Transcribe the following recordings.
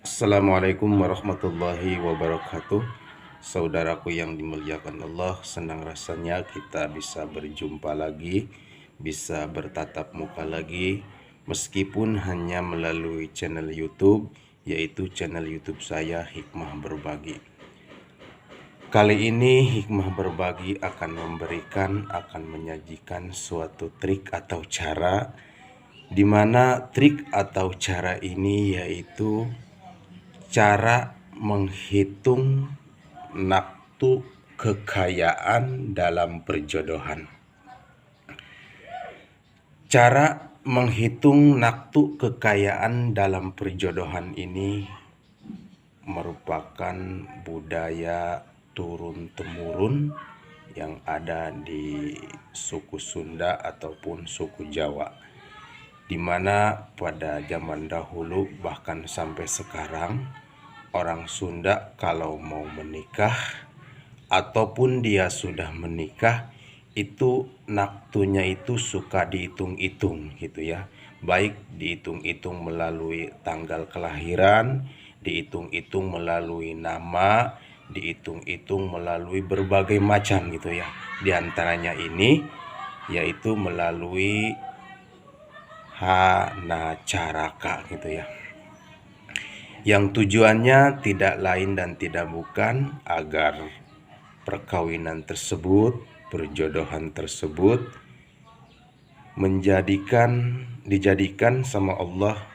Assalamualaikum warahmatullahi wabarakatuh. Saudaraku yang dimuliakan Allah, senang rasanya kita bisa berjumpa lagi, bisa bertatap muka lagi, meskipun hanya melalui channel YouTube, yaitu channel YouTube saya Hikmah Berbagi. Kali ini Hikmah Berbagi akan menyajikan suatu trik atau cara, di mana trik atau cara ini yaitu cara menghitung naktu kekayaan dalam perjodohan. Cara menghitung naktu kekayaan dalam perjodohan ini merupakan budaya turun-temurun yang ada di suku Sunda ataupun suku Jawa, di mana pada zaman dahulu bahkan sampai sekarang orang Sunda kalau mau menikah ataupun dia sudah menikah itu naktunya itu suka dihitung-hitung gitu ya. Baik dihitung-hitung melalui tanggal kelahiran, dihitung-hitung melalui nama, dihitung-hitung melalui berbagai macam gitu ya. Di antaranya ini yaitu melalui hanacaraka gitu ya, yang tujuannya tidak lain dan tidak bukan agar perkawinan tersebut, perjodohan tersebut dijadikan sama Allah,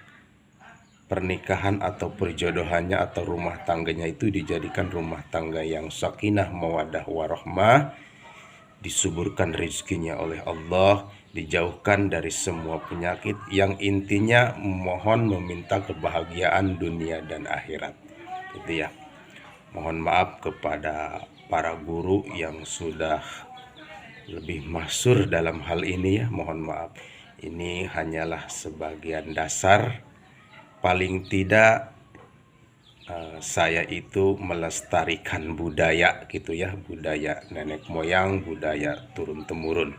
pernikahan atau perjodohannya atau rumah tangganya itu dijadikan rumah tangga yang sakinah mawaddah warahmah, disuburkan rezekinya oleh Allah, dijauhkan dari semua penyakit, yang intinya mohon meminta kebahagiaan dunia dan akhirat. Itu ya. Mohon maaf kepada para guru yang sudah lebih masyhur dalam hal ini ya, mohon maaf. Ini hanyalah sebagian dasar. Paling tidak saya itu melestarikan budaya gitu ya, budaya nenek moyang, budaya turun-temurun.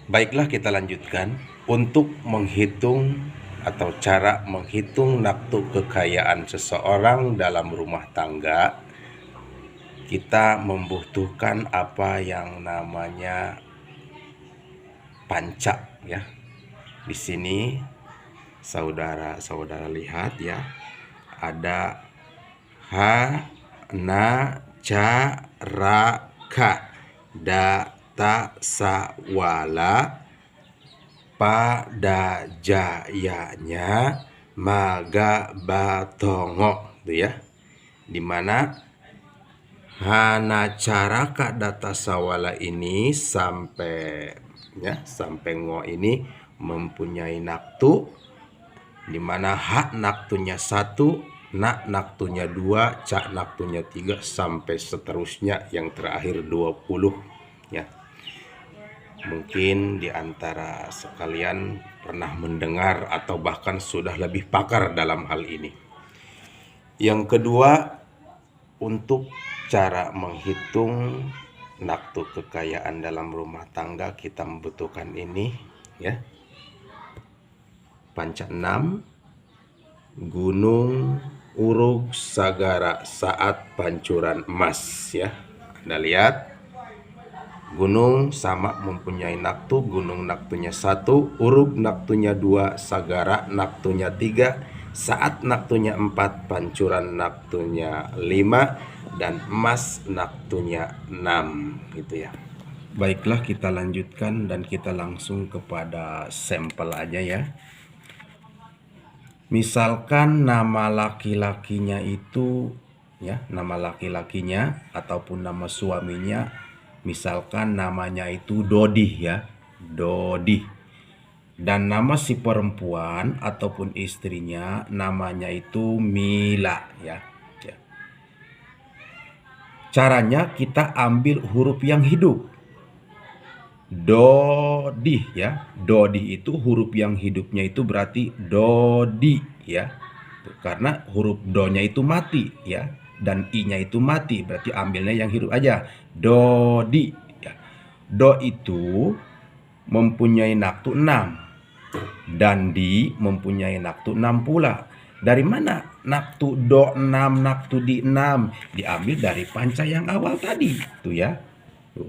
Baiklah, kita lanjutkan. Untuk menghitung atau cara menghitung naktu kekayaan seseorang dalam rumah tangga, kita membutuhkan apa yang namanya panca ya. Di sini saudara-saudara lihat ya, ada hanacaraka data sawala pada jayanya maga batongo tuh ya, dimana hanacaraka data sawala ini sampai ngo ini mempunyai naktu, dimana hak naktunya 1, nak naktunya 2, cak naktunya 3 sampai seterusnya yang terakhir 20 ya. Mungkin di antara sekalian pernah mendengar atau bahkan sudah lebih pakar dalam hal ini. Yang kedua, untuk cara menghitung naktu kekayaan dalam rumah tangga kita membutuhkan ini ya. Panca 6, gunung urug sagara saat pancuran emas ya. Anda lihat, gunung sama mempunyai naktu, gunung naktunya 1, urug naktunya 2, sagara naktunya 3, saat naktunya 4, pancuran naktunya 5, dan emas naktunya 6 gitu ya. Baiklah, kita lanjutkan dan kita langsung kepada sampel aja ya. Misalkan nama laki-lakinya itu ya, nama laki-lakinya ataupun nama suaminya, misalkan namanya itu Dodi ya, Dodi. Dan nama si perempuan ataupun istrinya namanya itu Mila ya. Caranya kita ambil huruf yang hidup. Dodi ya. Dodi itu huruf yang hidupnya itu berarti Dodi ya. Karena huruf do-nya itu mati ya, dan i-nya itu mati, berarti ambilnya yang hidup aja. Dodi ya. Do itu mempunyai naktu 6 dan di mempunyai naktu 6 pula. Dari mana naktu do 6, naktu di 6? Diambil dari panca yang awal tadi, tuh ya. Tuh.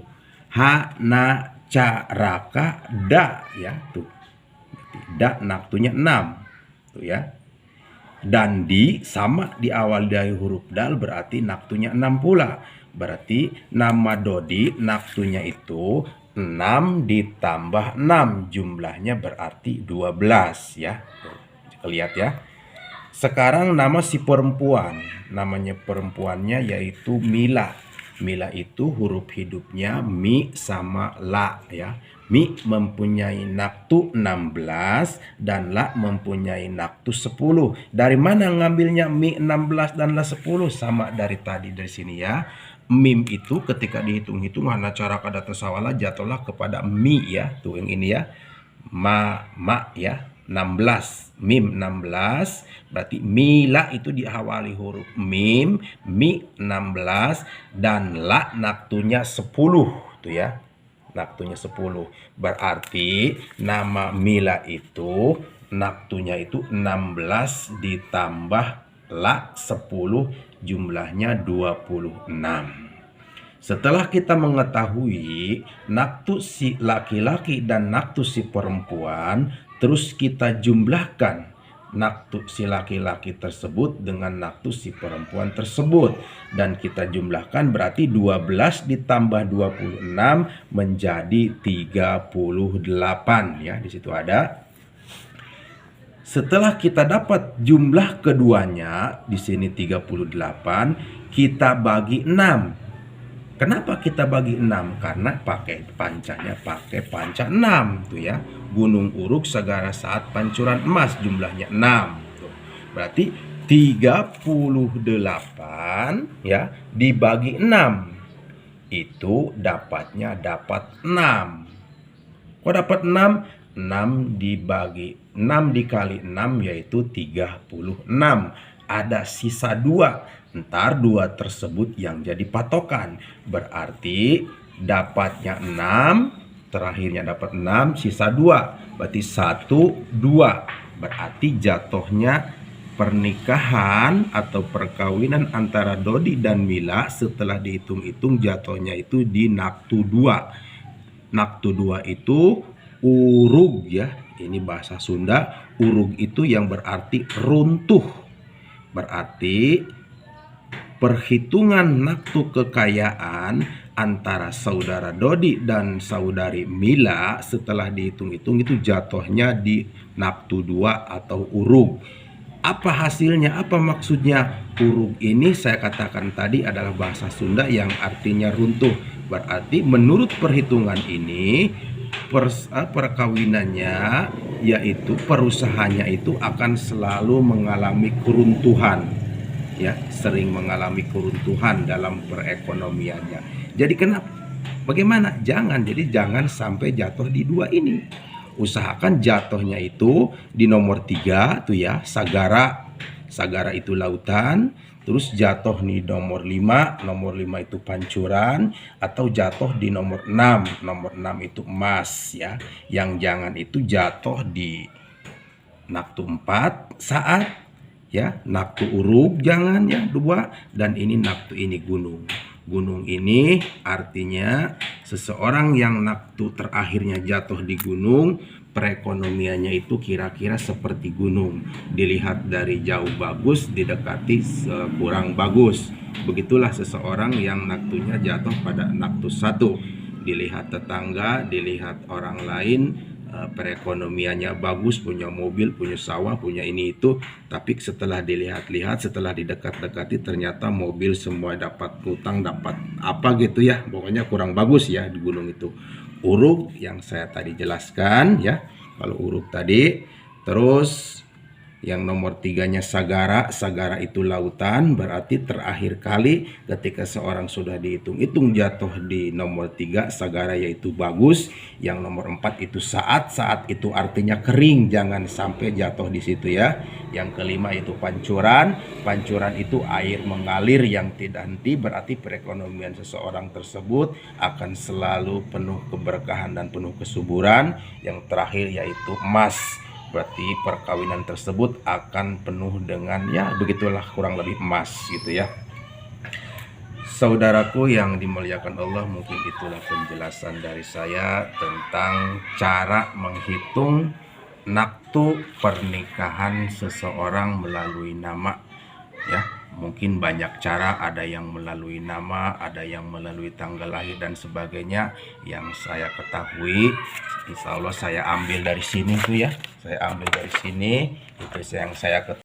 Ha, na, ca, raka, da, ya, tuh. Da naktunya 6, tuh ya. Dan di sama di awal dari huruf dal berarti naktunya 6 pula. Berarti nama dodi naktunya itu 6 ditambah 6, jumlahnya berarti 12 ya. Tuh, lihat ya. Sekarang nama si perempuan, namanya perempuannya yaitu Mila. Mila itu huruf hidupnya mi sama la ya. Mi mempunyai naktu 16 dan la mempunyai naktu 10. Dari mana ngambilnya mi 16 dan la 10? Sama dari tadi dari sini ya. Mim itu ketika dihitung-hitung hana cara kada tasawala jatuhlah kepada mi ya. Tuh yang ini ya. Ma ya. 16, mim 16, berarti mila itu diawali huruf mim, mi 16 dan la naktunya 10 tuh ya. Naktunya 10. Berarti nama mila itu naktunya itu 16 ditambah la 10, jumlahnya 26. Setelah kita mengetahui naktu si laki-laki dan naktu si perempuan, terus kita jumlahkan naktu si laki-laki tersebut dengan naktu si perempuan tersebut. Dan kita jumlahkan berarti 12 ditambah 26 menjadi 38 ya. Di situ ada. Setelah kita dapat jumlah keduanya, di sini 38, kita bagi 6. Kenapa kita bagi 6? Karena pakai pancanya, pakai panca 6 tuh ya. Gunung Uruk Sagara Saat Pancuran Emas, jumlahnya 6 tuh. Berarti 38 ya dibagi 6 itu dapatnya dapat 6. Kok dapat 6? 6 dibagi 6 dikali 6 yaitu 36. Ada sisa 2. Ntar 2 tersebut yang jadi patokan. Berarti dapatnya 6, terakhirnya dapat 6, sisa 2. Berarti 1, 2. Berarti jatuhnya pernikahan atau perkawinan antara Dodi dan Mila setelah dihitung-hitung jatuhnya itu di naktu 2. Naktu 2 itu urug ya. Ini bahasa Sunda. Urug itu yang berarti runtuh. Berarti perhitungan naktu kekayaan antara saudara Dodi dan saudari Mila setelah dihitung-hitung itu jatuhnya di naktu 2 atau urug. Apa hasilnya? Apa maksudnya? Urug ini saya katakan tadi adalah bahasa Sunda yang artinya runtuh. Berarti menurut perhitungan ini perkawinannya yaitu perusahaannya itu akan selalu mengalami keruntuhan. Ya, sering mengalami keruntuhan dalam perekonomiannya. Jadi kenapa? Bagaimana? Jadi jangan sampai jatuh di 2 ini. Usahakan jatuhnya itu di nomor 3 tuh ya, Sagara. Sagara itu lautan, terus jatuh di nomor 5 itu Pancuran, atau jatuh di nomor 6. Nomor 6 itu emas ya. Yang jangan itu jatuh di naktu 4 saat ya, naktu urug jangan ya 2, dan ini naktu ini gunung. Gunung ini artinya seseorang yang naktu terakhirnya jatuh di gunung, perekonomiannya itu kira-kira seperti gunung. Dilihat dari jauh bagus, didekati kurang bagus. Begitulah seseorang yang naktunya jatuh pada naktu 1. Dilihat tetangga, dilihat orang lain, perekonomiannya bagus, punya mobil, punya sawah, punya ini itu, tapi setelah dilihat-lihat, setelah didekat-dekati ternyata mobil semua dapat utang, dapat apa gitu ya, pokoknya kurang bagus ya di gunung itu. Urug yang saya tadi jelaskan ya, kalau urug tadi. Terus yang nomor 3-nya Sagara. Sagara itu lautan, berarti terakhir kali ketika seorang sudah dihitung-hitung jatuh di nomor 3 Sagara yaitu bagus. Yang nomor 4 itu Saat. Saat itu artinya kering, jangan sampai jatuh di situ ya. Yang kelima itu Pancuran. Pancuran itu air mengalir yang tidak henti, berarti perekonomian seseorang tersebut akan selalu penuh keberkahan dan penuh kesuburan. Yang terakhir yaitu emas. berarti perkawinan tersebut akan penuh dengan ya begitulah kurang lebih emas gitu ya. Saudaraku yang dimuliakan Allah, mungkin itulah penjelasan dari saya tentang cara menghitung naktu pernikahan seseorang melalui nama ya. Mungkin banyak cara, ada yang melalui nama, ada yang melalui tanggal lahir dan sebagainya. Yang saya ketahui, insya Allah saya ambil dari sini tuh ya, saya ambil dari sini, itu yang saya ketahui.